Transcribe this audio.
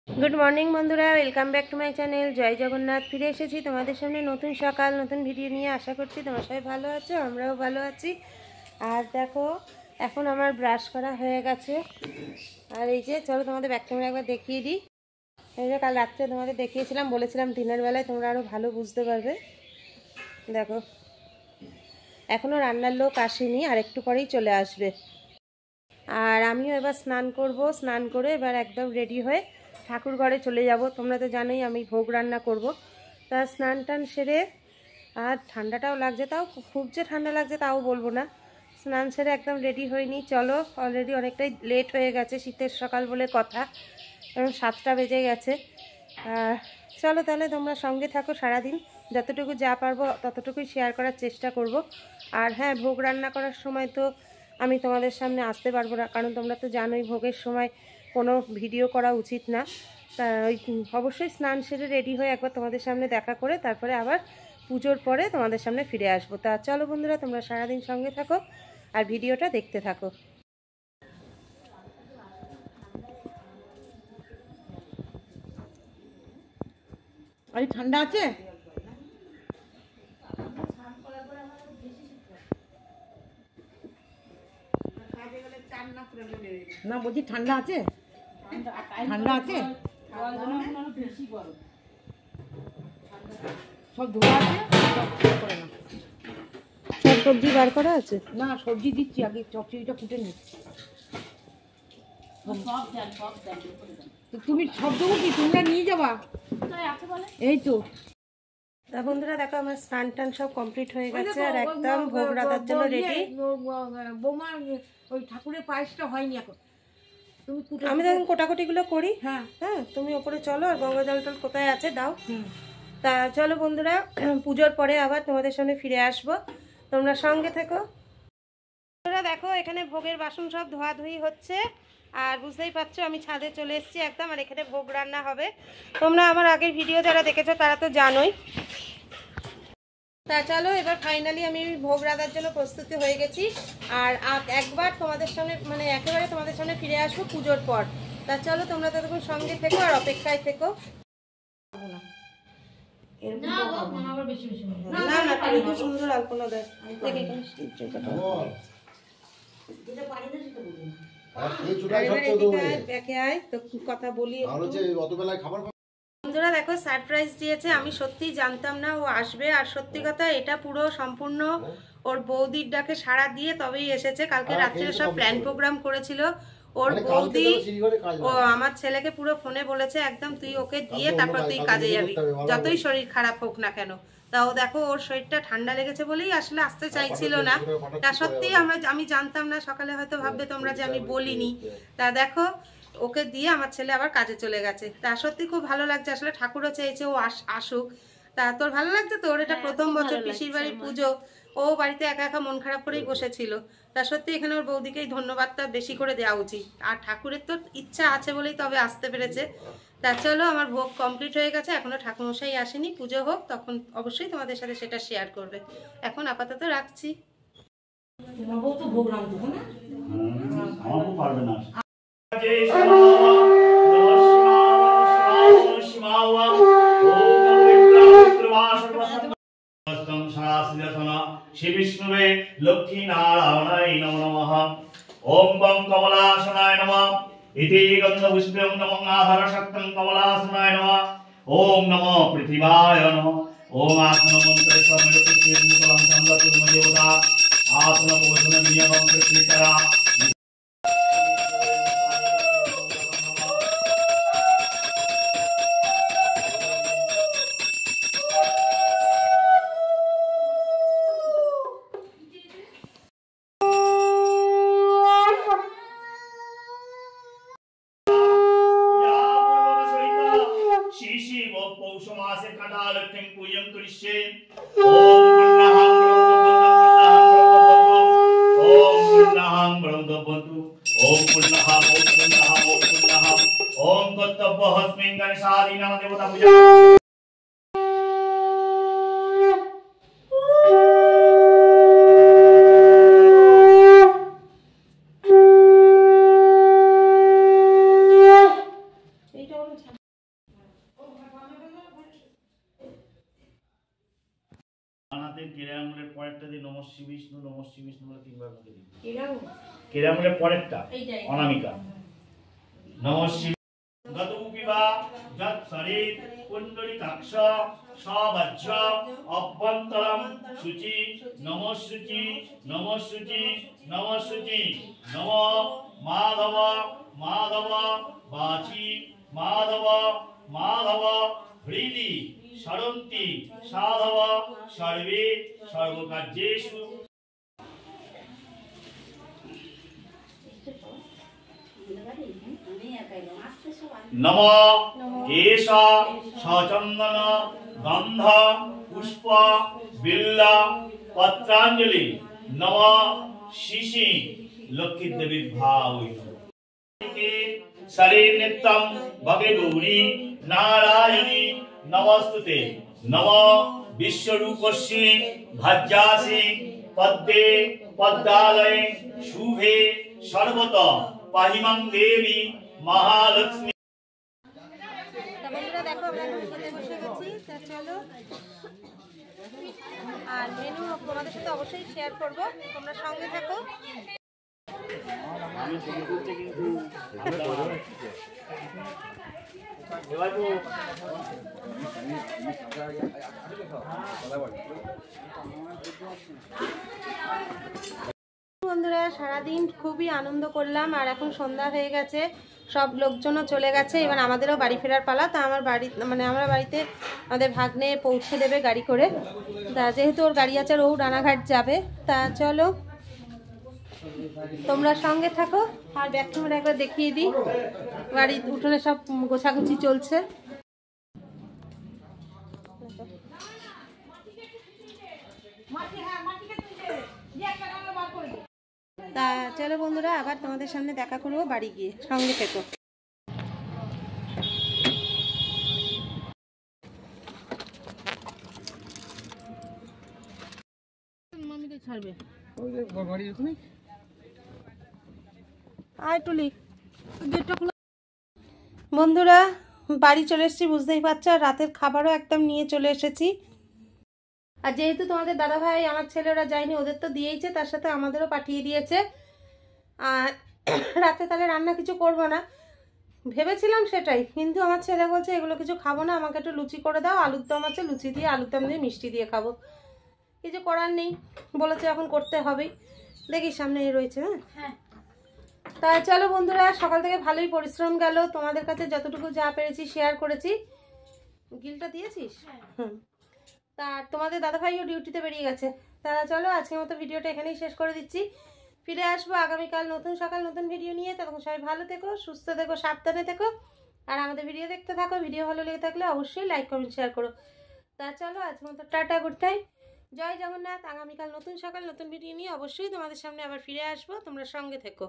Good morning বন্ধুরা, welcome back to my channel Joy Jagannath. ফিরে এসেছি তোমাদের সামনে নতুন সকাল নতুন ভিডিও নিয়ে। আশা করছি তোমরা সবাই ভালো আছো, আমরাও ভালো আছি। আর দেখো, এখন আমার ব্রাশ করা হয়ে গেছে। আর এই যে চলো তোমাদের ব্যাক ক্যামেরা একবার দেখিয়ে দিই। এই যে কাল রাত্রে তোমাদের দেখিয়েছিলাম, বলেছিলাম দিনের বেলায় তোমরা আরও ভালো বুঝতে পারবে। দেখো, এখনও রান্নার লোক আসেনি, আর একটু পরেই চলে আসবে। আর আমিও এবার স্নান করব, স্নান করে এবার একদম রেডি হয়ে ঠাকুর ঘরে চলে যাব। তোমরা তো জানোই আমি ভোগ রান্না করব। তা স্নান টান সেরে, আর ঠান্ডাটাও লাগছে, তাও খুব যে ঠান্ডা লাগছে তাও বলবো না। স্নান সেরে একদম রেডি হয়নি, চলো অলরেডি অনেকটাই লেট হয়ে গেছে, শীতের সকাল বলে কথা, এবং 7টা বেজে গেছে। চলো তাহলে তোমরা সঙ্গে থাকো, সারাদিন যতটুকু যা পারবো ততটুকুই শেয়ার করার চেষ্টা করব। আর হ্যাঁ, ভোগ রান্না করার সময় তো আমি তোমাদের সামনে আসতে পারবো না, কারণ তোমরা তো জানোই ভোগের সময় কোনো ভিডিও করা উচিত না। তা অবশ্যই স্নান সেরে রেডি হয়ে একবার তোমাদের সামনে দেখা করে তারপরে আবার পুজোর পরে তোমাদের সামনে ফিরে আসবো। তা চলো বন্ধুরা, তোমরা সারাদিন সঙ্গে থাকো আর ভিডিওটা দেখতে থাকো। আর ঠান্ডা আছে? না বলছি ঠান্ডা আছে, ঠান্ডা আছে, সব ধোয়া আছে, সব সবজি বার করা আছে? না সবজি দিচ্ছি, আগে চচ্চড়িটা ফুটে নিচ্ছি। তো তুমি সব দেবো কি, তোমরা নিয়ে যাবা? এই তো তা বন্ধুরা দেখো, আমার স্নান টান সব কমপ্লিট হয়ে গেছে আর একদম ভোগ রান্নার জন্য রেডি। বৌমা ওই ঠাকুরের পায়েসটা হয়নি এখন, আমি তখন কোটাকুটিগুলো করি। হ্যাঁ হ্যাঁ, তুমি ওপরে চলো, আর গঙ্গা জল টল কোথায় আছে দাও। তা চলো বন্ধুরা, পুজোর পরে আবার তোমাদের সামনে ফিরে আসবো, তোমরা সঙ্গে থেকো। বন্ধুরা দেখো, এখানে ভোগের বাসন সব ধোয়াধুয়ি হচ্ছে, আর বুঝতেই পারছো আমি ছাদে চলে এসেছি একদম, আর এখানে ভোগ রান্না হবে। তোমরা আমার আগের ভিডিও যারা দেখেছো তারা তো জানোই। তা চলো, এবার ফাইনালি আমি ভোগ রান্নার জন্য প্রস্তুতি হয়ে গেছি। আর একবার তোমাদের সামনে, মানে একেবারে তোমাদের সামনে ফিরে আসবো পুজোর পর। তা চলো, তোমরা ততক্ষণ সঙ্গে থেকো আর অপেক্ষায় থেকো। না না, তুমি খুব সুন্দর আলপনা দেয়। কথা বলি। বন্ধুরা দেখো, সারপ্রাইজ দিয়েছে, আমি সত্যিই জানতাম না ও আসবে। আর সত্যি কথা, এটা পুরো সম্পূর্ণ ওর বৌদির ডাকে সাড়া দিয়ে তবেই এসেছে। কালকে রাত্রে সব প্ল্যান প্রোগ্রাম করেছিল ওর বৌদি। ও আমার ছেলেকে পুরো ফোনে বলেছে একদম, তুই ওকে দিয়ে তারপর তুই কাজে যাবি, যতই শরীর খারাপ হোক না কেন। তাও দেখো, ওর শরীরটা ঠান্ডা লেগেছে বলেই আসলে আসতে চাইছিল না। তা সত্যিই আমি জানতাম না, সকালে হয়তো ভাববে তোমরা যে আমি বলিনি। তা দেখো, ওকে দিয়ে আমার ছেলে আবার কাজে চলে গেছে। তা সত্যি খুব ভালো লাগছে, আসলে ঠাকুরও চেয়েছে ও আসুক। তা তোর ভালো লাগছে তো? ওর এটা প্রথম বছর পিসির বাড়ির পুজো, ও বাড়িতে একা একা মন খারাপ করেই বসেছিল। তা সত্যি এখানে ওর বৌদিকেই ধন্যবাদটা বেশি করে দেওয়া উচিত। আর ঠাকুরের তো ইচ্ছা আছে বলেই তবে আসতে পেরেছে। তা চলো, আমার ভোগ কমপ্লিট হয়ে গেছে, এখনো ঠাকুরমশাই আসেনি, পুজো হোক তখন অবশ্যই তোমাদের সাথে সেটা শেয়ার করবে। এখন আপাতত রাখছি। ভোগ রান্না না, আমাকে পারবে না। শ্রী বিষ্ণুবে লক্ষ্মী নারায়ণায় নমঃ। ওম বং কমলাসনায় নমঃ। ইতি গন্ধ পুষ্পং নমঃ আধার শক্তং কমলাসনায় নমঃ। ওম নমঃ পৃথিবায় নমঃ। ওম আসন মন্ত্রে সমৃদ্ধ মুকলং চন্দ্রতুর্ম দেবতা আসন ভোজন বিনিয়োগং কৃতরা। আনাতে কেরামুলের পরেরটা দিয়ে নমঃ শ্রী বিষ্ণু বলে 3 বার মুখে দিন। কেরামুলের পরেরটা অনামিকা নমঃ শ্রী গতৌপিবা যৎ শরীর কুণ্ডলিকাক্ষ সবজ্জ অভ্যন্তরম শুচি নমঃ শুচি নমঃ শুচি নমঃ শুচি নম মাধব মাধব বাচি মাধব মাধব হৃদি সরন্তি সাধব সর্বে সর্বকার্যেষু নম কেশ সচন্দন গন্ধ পুষ্প বিল্ল পত্রাঞ্জলি নম শিশি লক্ষ্মী দেবী ভাবৈ শরীর নিত্যম ভগে গৌরী নারায়ণী নমস্তুতে নম বিশ্বরূপস্যি ভাজ্যাসি পদ্মে পদ্মালয়ে শুভে সর্বত পাহিমাং দেবী মহালক্ষ্মী। বন্ধুরা দেখো আমরা এখন খেতে বসে গেছি, তা চলো। আর মেনু তোমাদের সাথে অবশ্যই শেয়ার করব, তোমরা সঙ্গে থাকো। বন্ধুরা সারাদিন খুবই আনন্দ করলাম, আর এখন সন্ধ্যা হয়ে গেছে, সব লোকজনও চলে গেছে, এবার আমাদেরও বাড়ি ফেরার পালা। তা আমার বাড়ি আমরা বাড়িতে আমাদের ভাগ্নে পৌঁছে দেবে গাড়ি করে, তা যেহেতু ওর গাড়ি আছে ও রানাঘাট যাবে। তা চলো তোমরা সঙ্গে থাকো। আর ব্যাক ক্যামেরা একবার দেখিয়ে দিই, বাড়ির উঠোনে সব গোছাগুছি চলছে। তা চলো বন্ধুরা, আবার তোমাদের সামনে দেখা করবো বাড়ি গিয়ে, সঙ্গে থেকো। বন্ধুরা বাড়ি চলে এসেছি, বুঝতেই পারছো, আর রাতের খাবারও একদম নিয়ে চলে এসেছি। আর যেহেতু তোমাদের দাদা ভাই আমার ছেলেরা যায়নি, ওদের তো দিয়েইছে, তার সাথে আমাদেরও পাঠিয়ে দিয়েছে। আর রাতে তাহলে রান্না কিছু করবো না ভেবেছিলাম সেটাই, কিন্তু আমার ছেলে বলছে এগুলো কিছু খাবো না, আমাকে একটু লুচি করে দাও, আলুর দম আছে, লুচি দিয়ে আলুর দম দিয়ে মিষ্টি দিয়ে খাবো। কিছু করার নেই, বলেছে এখন করতে হবেই, দেখি সামনে রয়েছে। হ্যাঁ তা চলো বন্ধুরা, সকাল থেকে ভালোই পরিশ্রম গেল, তোমাদের কাছে যতটুকু যা পেরেছি শেয়ার করেছি। গিলটা দিয়েছিস? হুম। তা তোমাদের দাদাভাইও ডিউটিতে বেরিয়ে গেছে। তারা চলো আজকের মতো ভিডিওটা এখানেই শেষ করে দিচ্ছি, ফিরে আসবো আগামীকাল নতুন সকাল নতুন ভিডিও নিয়ে। তখন সবাই ভালো থেকো, সুস্থ থেকো, সাবধানে থেকো, আর আমাদের ভিডিও দেখতে থাকো। ভিডিও ভালো লেগে থাকলে অবশ্যই লাইক কমেন্ট শেয়ার করো। তা চলো আজকের মতো টাটা, গুড নাইট, জয় জগন্নাথ। আগামীকাল নতুন সকাল নতুন ভিডিও নিয়ে অবশ্যই তোমাদের সামনে আবার ফিরে আসবো, তোমরা সঙ্গে থেকো।